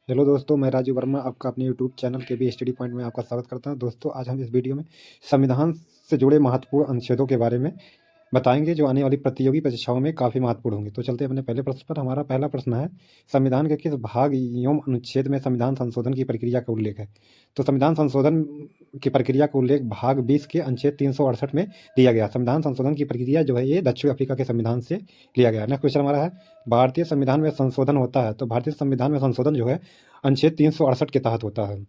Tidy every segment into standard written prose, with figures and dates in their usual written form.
Hello दोस्तों, मैं राजीव वर्मा आपका अपने यूट्यूब चैनल के बी स्टडी पॉइंट में आपका स्वागत करता हूं। दोस्तों, आज हम इस वीडियो में संविधान से जुड़े महत्वपूर्ण अनुच्छेदों के बारे में बताएंगे जो आने वाली प्रतियोगी परीक्षाओं में काफ़ी महत्वपूर्ण होंगे। तो चलते हैं अपने पहले प्रश्न पर। हमारा पहला प्रश्न है, संविधान के किस भाग एवं अनुच्छेद में संविधान संशोधन की प्रक्रिया का उल्लेख है? तो संविधान संशोधन की प्रक्रिया का उल्लेख भाग 20 के अनुच्छेद 368 में दिया गया। संविधान संशोधन की प्रक्रिया जो है ये दक्षिण अफ्रीका के संविधान से लिया गया। नेक्स्ट क्वेश्चन हमारा है, भारतीय संविधान में संशोधन होता है तो भारतीय संविधान में संशोधन जो है अनुच्छेद 368 के तहत होता है।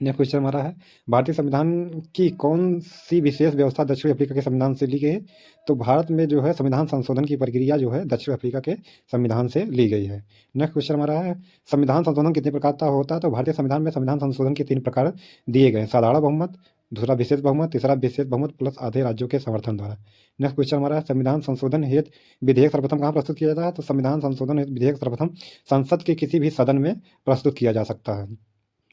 नेक्स्ट क्वेश्चन हमारा है, भारतीय संविधान की कौन सी विशेष व्यवस्था दक्षिण अफ्रीका के संविधान से ली गई है? तो भारत में जो है संविधान संशोधन की प्रक्रिया जो है दक्षिण अफ्रीका के संविधान से ली गई है। नेक्स्ट क्वेश्चन हमारा है, संविधान संशोधन कितने प्रकार का होता है? तो भारतीय संविधान में संविधान संशोधन के 3 प्रकार दिए गए हैं, साधारण बहुमत, दूसरा विशेष बहुमत, तीसरा विशेष बहुमत प्लस आधे राज्यों के समर्थन द्वारा। नेक्स्ट क्वेश्चन हमारा है, संविधान संशोधन हेतु विधेयक सर्वप्रथम कहाँ प्रस्तुत किया जाता है? तो संविधान संशोधन हेतु विधेयक सर्वप्रथम संसद के किसी भी सदन में प्रस्तुत किया जा सकता है,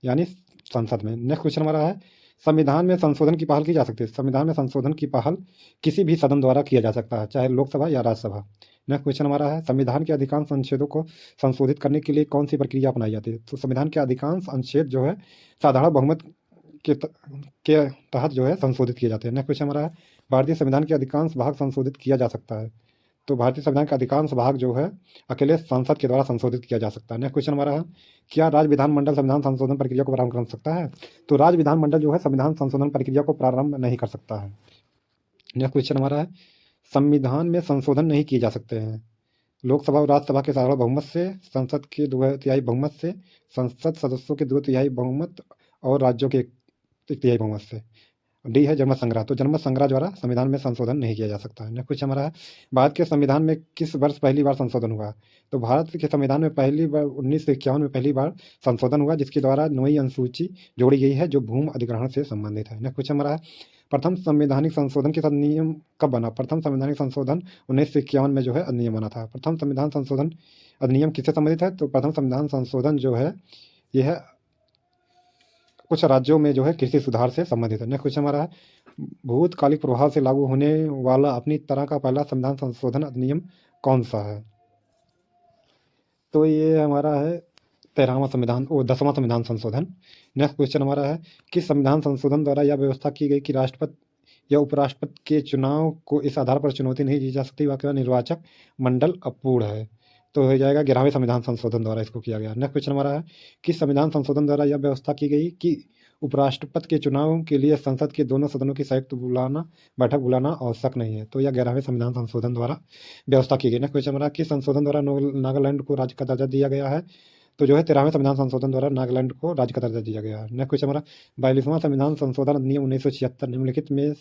यानी संसद में। नेक्स्ट क्वेश्चन हमारा है, संविधान में संशोधन की पहल की जा सकती है? संविधान में संशोधन की पहल किसी भी सदन द्वारा किया जा सकता है, चाहे लोकसभा या राज्यसभा। नेक्स्ट क्वेश्चन हमारा है, संविधान के अधिकांश अनुच्छेदों को संशोधित करने के लिए कौन सी प्रक्रिया अपनाई जाती है? तो संविधान के अधिकांश अनुच्छेद जो है साधारण बहुमत के के तहत जो है संशोधित किए जाते हैं। नेक्स्ट क्वेश्चन हमारा है, भारतीय संविधान के अधिकांश भाग संशोधित किया जा सकता है? तो भारतीय संविधान का अधिकांश भाग जो है अकेले संसद के द्वारा संशोधित किया जा सकता है। नेक्स्ट क्वेश्चन हमारा है, क्या राज्य विधानमंडल संविधान संशोधन प्रक्रिया को प्रारंभ कर सकता है? तो राज्य विधानमंडल जो है संविधान संशोधन प्रक्रिया को प्रारंभ नहीं कर सकता है। नेक्स्ट क्वेश्चन हमारा है, संविधान में संशोधन नहीं किए जा सकते हैं लोकसभा और राज्यसभा के साधारण बहुमत से, संसद के 2/3 बहुमत से, संसद सदस्यों के 2/3 बहुमत और राज्यों के 1/3 बहुमत से। डी है जनमत संग्रह, तो जनमत संग्रह द्वारा संविधान में संशोधन नहीं किया जा सकता है। नेक्स्ट क्वेश्चन हमारा है, भारत के संविधान में किस वर्ष पहली बार संशोधन हुआ? तो भारत के संविधान में पहली बार 1951 में पहली बार संशोधन हुआ, जिसके द्वारा 9वीं अनुसूची जोड़ी गई है जो भूमि अधिग्रहण से संबंधित है। नेक्स्ट क्वेश्चन हमारा है, प्रथम संवैधानिक संशोधन के साथ नियम कब बना? प्रथम संवैधानिक संशोधन 1951 में जो है अधिनियम बना था। प्रथम संविधान संशोधन अधिनियम किससे संबंधित है? तो प्रथम संविधान संशोधन जो है यह कुछ राज्यों में जो है कृषि सुधार से संबंधित है। नेक्स्ट क्वेश्चन हमारा है, भूतकालिक प्रभाव से लागू होने वाला अपनी तरह का पहला संविधान संशोधन अधिनियम कौन सा है? तो ये हमारा है 13वां संविधान, 10वां संविधान संशोधन। नेक्स्ट क्वेश्चन हमारा है, किस संविधान संशोधन द्वारा यह व्यवस्था की गई कि राष्ट्रपति या उपराष्ट्रपति के चुनाव को इस आधार पर चुनौती नहीं दी जा सकती वह निर्वाचक मंडल अपूर्ण है? तो हो जाएगा 11वें संविधान संशोधन द्वारा इसको किया गया। नेक्स्ट क्वेश्चन हमारा है, किस संविधान संशोधन द्वारा यह व्यवस्था की गई कि उपराष्ट्रपति के चुनाव के लिए संसद के दोनों सदनों की संयुक्त बैठक बुलाना आवश्यक नहीं है? तो यह 11वें संविधान संशोधन द्वारा व्यवस्था की गई। नेक्स्ट क्वेश्चन हमारा, किस संशोधन द्वारा नागालैंड को राज्य का दर्जा दिया गया है? तो जो है 13वें संविधान संशोधन द्वारा नागालैंड को राज्य का दर्जा दिया गया है। नेक्स्ट क्वेश्चन हमारा, 42वां संविधान संशोधन अधिनियम 1976 निम्नलिखित में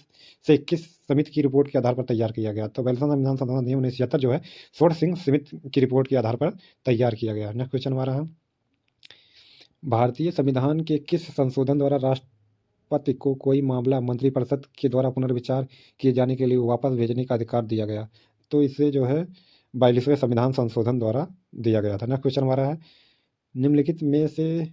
से किस समिति की रिपोर्ट के आधार पर तैयार किया गया? तो 42वां संविधान संशोधन अधिनियम 1976 जो है स्वर्ण सिंह समिति की रिपोर्ट के आधार पर तैयार किया गया। नेक्स्ट क्वेश्चन हमारा है, भारतीय संविधान के किस संशोधन द्वारा राष्ट्रपति को कोई मामला मंत्रिपरिषद के द्वारा पुनर्विचार किए जाने के लिए वापस भेजने का अधिकार दिया गया? तो इसे जो है 42वें संविधान संशोधन द्वारा दिया गया था। नेक्स्ट क्वेश्चन हमारा है, निम्नलिखित में से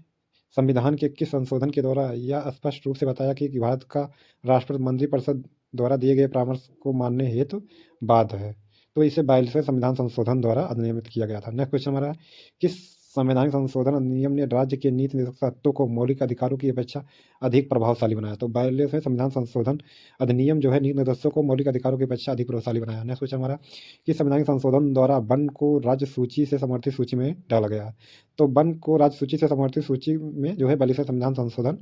संविधान के किस संशोधन के द्वारा यह स्पष्ट रूप से बताया कि भारत का राष्ट्रपति मंत्रिपरिषद द्वारा दिए गए परामर्श को मानने हेतु बाध्य है? तो इसे 42वें संविधान संशोधन द्वारा अधिनियमित किया गया था। नेक्स्ट क्वेश्चन हमारा है, किस संवैधानिक संशोधन अधिनियम ने राज्य के नीति निर्देशक तत्वों को मौलिक अधिकारों की अपेक्षा अधिक प्रभावशाली बनाया? तो 42वें संविधान संशोधन अधिनियम जो है नीति निर्देशकों को मौलिक अधिकारों की अपेक्षा अधिक प्रभावशाली बनाया। नेक्स्ट क्वेश्चन हमारा, किस संवैधानिक संशोधन द्वारा वन को राज्य सूची से समर्थित सूची में डाला गया? तो वन को राज्य सूची से समर्थित सूची में जो है 42वें संविधान संशोधन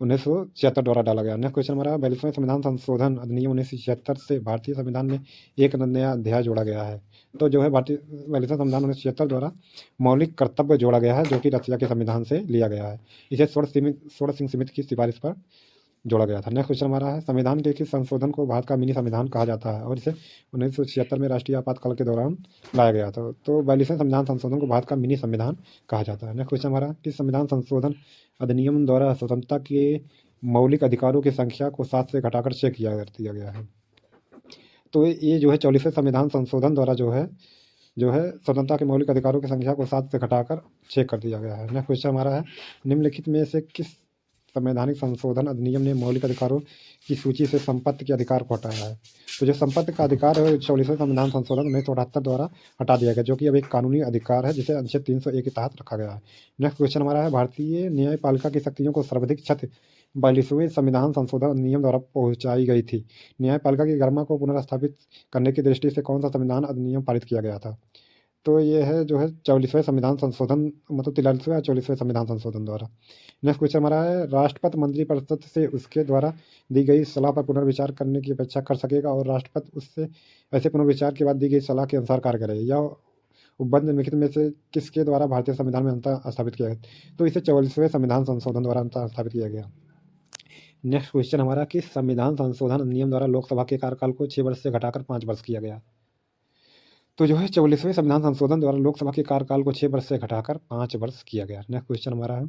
1976 द्वारा डाला गया। नेक्स्ट क्वेश्चन हमारा, 42वें संविधान संशोधन अधिनियम 1976 से भारतीय संविधान में एक नया अध्याय जोड़ा गया है। तो जो है भारतीय 42वें संविधान 1976 द्वारा मौलिक कर्तव्य जोड़ा गया है जो कि रशिया के संविधान से लिया गया है। इसे स्वर्ण सिंह समिति की सिफारिश पर जोड़ा गया था। नेक्स्ट क्वेश्चन हमारा है, संविधान के किस संशोधन को भारत का मिनी संविधान कहा जाता है और इसे 1976 में राष्ट्रीय आपातकाल के दौरान लाया गया था? तो 42वें संविधान संशोधन को भारत का मिनी संविधान कहा जाता है। नेक्स्ट क्वेश्चन हमारा, किस संविधान संशोधन अधिनियम द्वारा स्वतंत्रता के मौलिक अधिकारों की संख्या को 7 से घटाकर 6 किया कर दिया गया है? तो ये जो है 44वें संविधान संशोधन द्वारा जो है स्वतंत्रता के मौलिक अधिकारों की संख्या को 7 से घटाकर 6 कर दिया गया है। नेक्स्ट क्वेश्चन हमारा है, निम्नलिखित में से किस संवैधानिक संशोधन अधिनियम ने मौलिक अधिकारों की सूची से संपत्ति के अधिकार को हटाया है। तो जो संपत्ति का अधिकार है 44वें संविधान संशोधन 1978 द्वारा हटा दिया गया, जो कि अब एक कानूनी अधिकार है जिसे अनुच्छेद 301 के तहत रखा गया है। नेक्स्ट क्वेश्चन हमारा है, भारतीय न्यायपालिका की शक्तियों को सर्वाधिक क्षति 42वें संविधान संशोधन अधिनियम द्वारा पहुंचाई गई थी। न्यायपालिका की गरिमा को पुनर्स्थापित करने की दृष्टि से कौन सा संविधान अधिनियम पारित किया गया था? तो ये है जो है 44वें संविधान संशोधन, मतलब 43वें और 44वें संविधान संशोधन द्वारा। नेक्स्ट क्वेश्चन हमारा है, राष्ट्रपति मंत्रिपरिषद से उसके द्वारा दी गई सलाह पर पुनर्विचार करने की अपेक्षा कर सकेगा और राष्ट्रपति उससे ऐसे पुनर्विचार के बाद दी गई सलाह के अनुसार कार्य करे। यह उपबंध निम्नलिखित में से किसके द्वारा भारतीय संविधान में अंतर स्थापित किया गया? तो इसे 44वें संविधान संशोधन द्वारा अंतर स्थापित किया गया। नेक्स्ट क्वेश्चन हमारा, किस संविधान संशोधन अधिनियम द्वारा लोकसभा के कार्यकाल को 6 वर्ष से घटाकर 5 वर्ष किया गया? तो जो है 44वें संविधान संशोधन द्वारा लोकसभा के कार्यकाल को 6 वर्ष से घटाकर 5 वर्ष किया गया। नेक्स्ट क्वेश्चन हमारा है,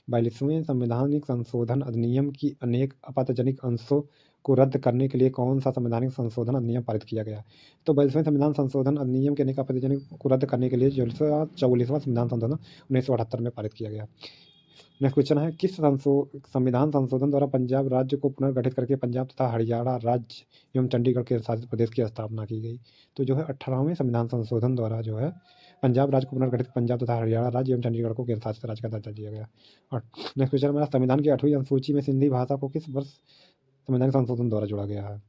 42वें संवैधानिक संशोधन अधिनियम की अनेक आपत्तिजनक अंशों को रद्द करने के लिए कौन सा संवैधानिक संशोधन अधिनियम पारित किया गया? तो 42वें संविधान संशोधन अधिनियम के अनेक आपत्तिजनक को रद्द करने के लिए 44वां संविधान संशोधन 1978 में पारित किया गया। नेक्स्ट क्वेश्चन है, किस संविधान संशोधन द्वारा पंजाब राज्य को पुनर्गठित करके पंजाब तथा हरियाणा राज्य एवं चंडीगढ़ के शासित प्रदेश की स्थापना की गई? तो जो है 18वें संविधान संशोधन द्वारा जो है पंजाब राज्य को पुनर्गठित पंजाब तथा हरियाणा राज्य एवं चंडीगढ़ को केंद्र शासित राज्य का दर्जा दिया गया। और नेक्स्ट क्वेश्चन हमारा, संविधान की 8वीं अनुसूची में सिंधी भाषा को किस वर्ष संविधान संशोधन द्वारा जोड़ा गया है?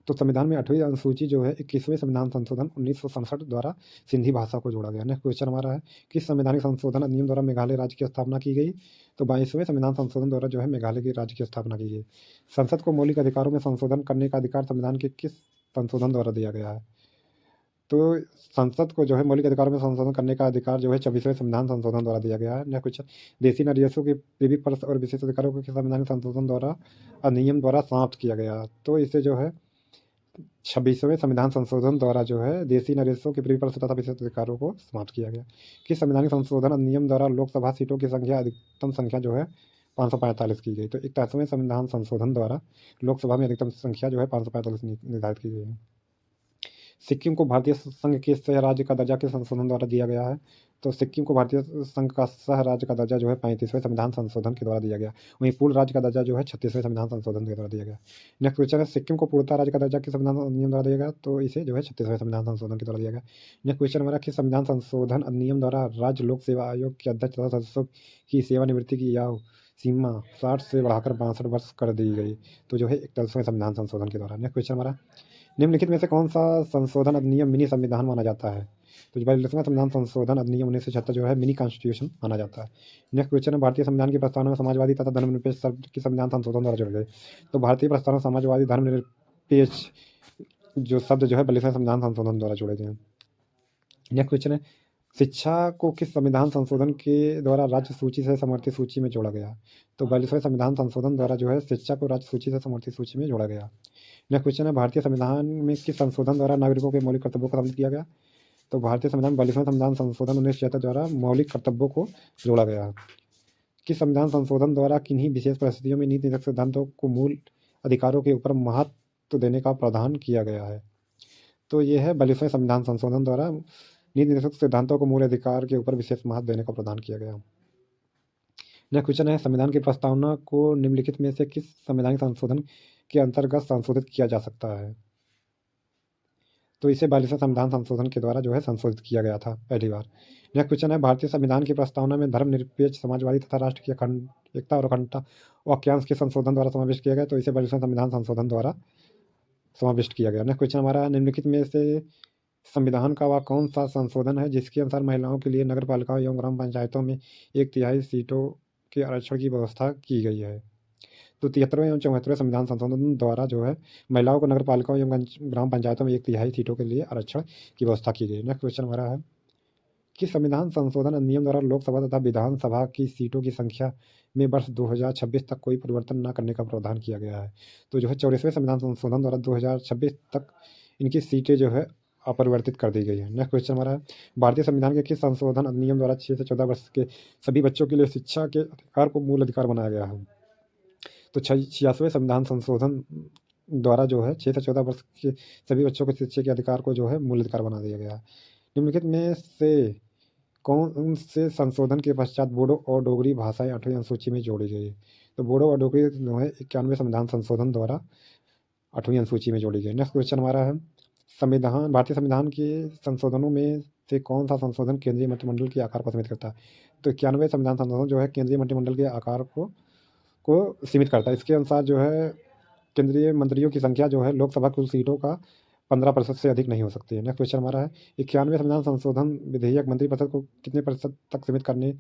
तो संविधान में 8वीं अनुसूची जो है 21वें संविधान संशोधन 1967 द्वारा सिंधी भाषा को जोड़ा गया। नेक्स्ट क्वेश्चन हमारा है, किस संवैधानिक संशोधन अधिनियम द्वारा मेघालय राज्य की स्थापना की गई? तो 22वें संविधान संशोधन द्वारा जो है मेघालय के राज्य की स्थापना की गई। संसद को मौलिक अधिकारों में संशोधन करने का अधिकार संविधान के किस संशोधन द्वारा दिया गया है? तो संसद को जो है मौलिक अधिकारों में संशोधन करने का अधिकार जो है 24वें संविधान संशोधन द्वारा दिया गया है। नेक्स्ट क्वेश्चन, देशी नागरिकों के प्रीवी पर्स और विशेष अधिकारों को किस संवैधानिक संशोधन द्वारा अधिनियम द्वारा समाप्त किया गया? तो इसे जो है 26वें संविधान संशोधन द्वारा जो है देशी नरेशों के प्रीवी पर्स तथा विशेष अधिकारों को समाप्त किया गया। किस संवैधानिक संशोधन अधिनियम द्वारा लोकसभा सीटों की संख्या अधिकतम संख्या जो है 545 की गई? तो 81वें संविधान संशोधन द्वारा लोकसभा में अधिकतम संख्या जो है 545 निर्धारित की गई है। सिक्किम को भारतीय संघ के सह राज्य का दर्जा किस संशोधन द्वारा दिया गया है? तो सिक्किम को भारतीय संघ का सह राज्य का दर्जा जो है 35वें संविधान संशोधन के द्वारा दिया गया। वहीं पूर्ण राज्य का दर्जा जो है 36वें संविधान संशोधन के द्वारा दिया गया। नेक्स्ट क्वेश्चन है, सिक्किम को पूर्णतः राज्य का दर्जा किस संविधान अधिनियम द्वारा दिया गया? तो इसे जो है 36वें संविधान संशोधन के द्वारा दिया गया। नेक्स्ट क्वेश्चन हमारा, किस संविधान संशोधन अधिनियम द्वारा राज्य लोक सेवा आयोग के अध्यक्ष तथा सदस्यों की सेवानिवृत्ति की आयु सीमा 60 से बढ़ाकर 62 वर्ष कर दी गई? तो जो है 41वें संविधान संशोधन के द्वारा। नेक्स्ट क्वेश्चन हमारा, निम्नलिखित में से कौन सा संशोधन अधिनियम मिनी संविधान माना जाता है? तो 42वां संविधान संशोधन अधिनियम 1976 जो है मिनी कॉन्स्टिट्यूशन माना जाता है। नेक्स्ट क्वेश्चन है, भारतीय संविधान की प्रस्तावना में समाजवादी तथा धर्मनिरपेक्ष शब्द की संविधान संशोधन द्वारा जोड़े गए? तो भारतीय प्रस्तावना समाजवादी धर्मनिरपेक्ष जो शब्द जो है 42वें संविधान संशोधन द्वारा जोड़े गए हैं। नेक्स्ट क्वेश्चन है, शिक्षा को किस संविधान संशोधन के द्वारा राज्य सूची से समर्थित सूची में जोड़ा गया? तो 42वें संविधान संशोधन द्वारा जो है शिक्षा को राज्य सूची से समर्थित सूची में जोड़ा गया। नेक्स्ट क्वेश्चन है, भारतीय संविधान में किस संशोधन द्वारा नागरिकों के मौलिक कर्तव्यों को सम्मिलित किया गया? तो भारतीय संविधान 42वें संविधान संशोधन 1976 द्वारा मौलिक कर्तव्यों को जोड़ा गया। किस संविधान संशोधन द्वारा किन्हीं विशेष परिस्थितियों में नीति निर्देशक सिद्धांतों को मूल अधिकारों के ऊपर महत्व देने का प्रावधान किया गया है? तो ये है 42वें संविधान संशोधन द्वारा नीति निर्देशक सिद्धांतों को मूल अधिकार के ऊपर विशेष महत्व देने का प्रदान किया गया। नेक्स्ट क्वेश्चन है, संविधान की प्रस्तावना को निम्नलिखित में से किस संवैधानिक संशोधन के अंतर्गत संशोधित किया जा सकता है? तो इसे 42वें संविधान संशोधन के द्वारा जो है संशोधित किया गया था पहली बार। नेक्स्ट क्वेश्चन है, भारतीय संविधान की प्रस्तावना में धर्मनिरपेक्ष समाजवादी तथा राष्ट्र की एकता और अखंडता वाक्यांश के संशोधन द्वारा समाविष्ट किया गया? तो इसे 42वें संविधान संशोधन द्वारा समाविष्ट किया गया। नेक्स्ट क्वेश्चन हमारा, निम्नलिखित में से संविधान का वह कौन सा संशोधन है जिसके अनुसार महिलाओं के लिए नगर पालिकाओं एवं ग्राम पंचायतों में 1/3 सीटों के आरक्षण की व्यवस्था की गई है? तो 73वें एवं 74वें संविधान संशोधन द्वारा जो है महिलाओं को नगर पालिकाओं एवं ग्राम पंचायतों में 1/3 सीटों के लिए आरक्षण की व्यवस्था की गई। नेक्स्ट क्वेश्चन हमारा है, कि संविधान संशोधन अधिनियम द्वारा लोकसभा तथा विधानसभा की सीटों की संख्या में वर्ष 2026 तक कोई परिवर्तन न करने का प्रावधान किया गया है? तो जो है 84वें संविधान संशोधन द्वारा 2026 तक इनकी सीटें जो है अपरिवर्तित कर दी गई है। नेक्स्ट क्वेश्चन हमारा है, भारतीय संविधान के किस संशोधन अधिनियम द्वारा 6 से 14 वर्ष के सभी बच्चों के लिए शिक्षा के अधिकार को मूल अधिकार बनाया गया है? तो 86वें संविधान संशोधन द्वारा जो है 6 से 14 वर्ष के सभी बच्चों को शिक्षा के अधिकार को जो है मूल अधिकार बना दिया गया है। निम्नलिखित में से कौन से संशोधन के पश्चात बोडो और डोगरी भाषाएं 8वीं अनुसूची में जोड़ी गई? तो बोडो और डोगरी जो है 91वें संविधान संशोधन द्वारा 8वीं अनुसूची में जोड़ी गई। नेक्स्ट क्वेश्चन हमारा है, भारतीय संविधान के संशोधनों में से कौन सा संशोधन केंद्रीय मंत्रिमंडल के आकार को सीमित करता है? तो 91वें संविधान संशोधन जो है केंद्रीय मंत्रिमंडल के आकार को सीमित करता है। इसके अनुसार जो है केंद्रीय मंत्रियों की संख्या जो है लोकसभा कुल सीटों का 15% से अधिक नहीं हो सकती है। नेक्स्ट क्वेश्चन हमारा है, 91वें संविधान संशोधन विधेयक मंत्रिपरिषद को कितने प्रतिशत तक सीमित करने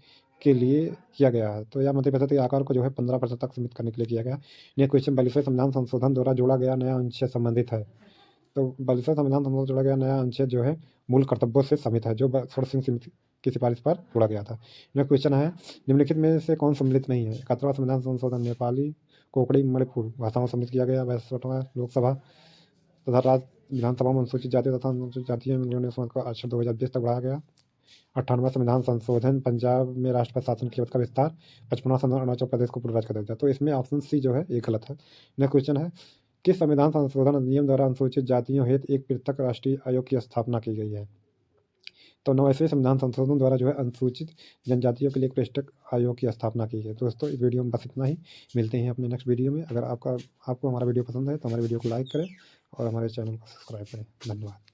के लिए किया गया है? तो यह मंत्रिपरिषद के आकार को जो है 15% तक सीमित करने के लिए किया गया। नेक्स्ट क्वेश्चन, 42वें संविधान संशोधन द्वारा जोड़ा गया नया अनुच्छेद संबंधित है। तो 42वें संविधान संशोधन जोड़ा गया नया अनुच्छेद जो है मूल कर्तव्यों से सम्मिलित है, जो छोड़ सिंह समिति की सिफारिश पर जोड़ा गया था। नेक्स्ट क्वेश्चन है, निम्नलिखित में से कौन सम्मिलित नहीं है? 71वां संविधान संशोधन नेपाली, कोंकणी, मणिपुर भाषाओं सम्मिलित किया गया। 62वां लोकसभा तथा राज्य विधानसभा में अनुसूचित जाति तथा अनुसूचित जातीय समाज का आरक्षण 2020 तक बढ़ाया गया। 58वां संविधान संशोधन पंजाब में राष्ट्रपति शासन की का विस्तार। 55वां संविधान अरुणाचल प्रदेश को पूर्व राज्य का दर्जा। तो इसमें ऑप्शन सी जो है ये गलत है। नेक्स्ट क्वेश्चन है, किस संविधान संशोधन अधिनियम द्वारा अनुसूचित जातियों हेतु एक पृथक राष्ट्रीय आयोग की स्थापना की गई है? तो 9वें संविधान संशोधन द्वारा जो है अनुसूचित जनजातियों के लिए एक पृथक आयोग की स्थापना की है। दोस्तों इस वीडियो में बस इतना ही, मिलते हैं अपने नेक्स्ट वीडियो में। अगर आपको हमारा वीडियो पसंद है तो हमारे वीडियो को लाइक करें और हमारे चैनल को सब्सक्राइब करें। धन्यवाद।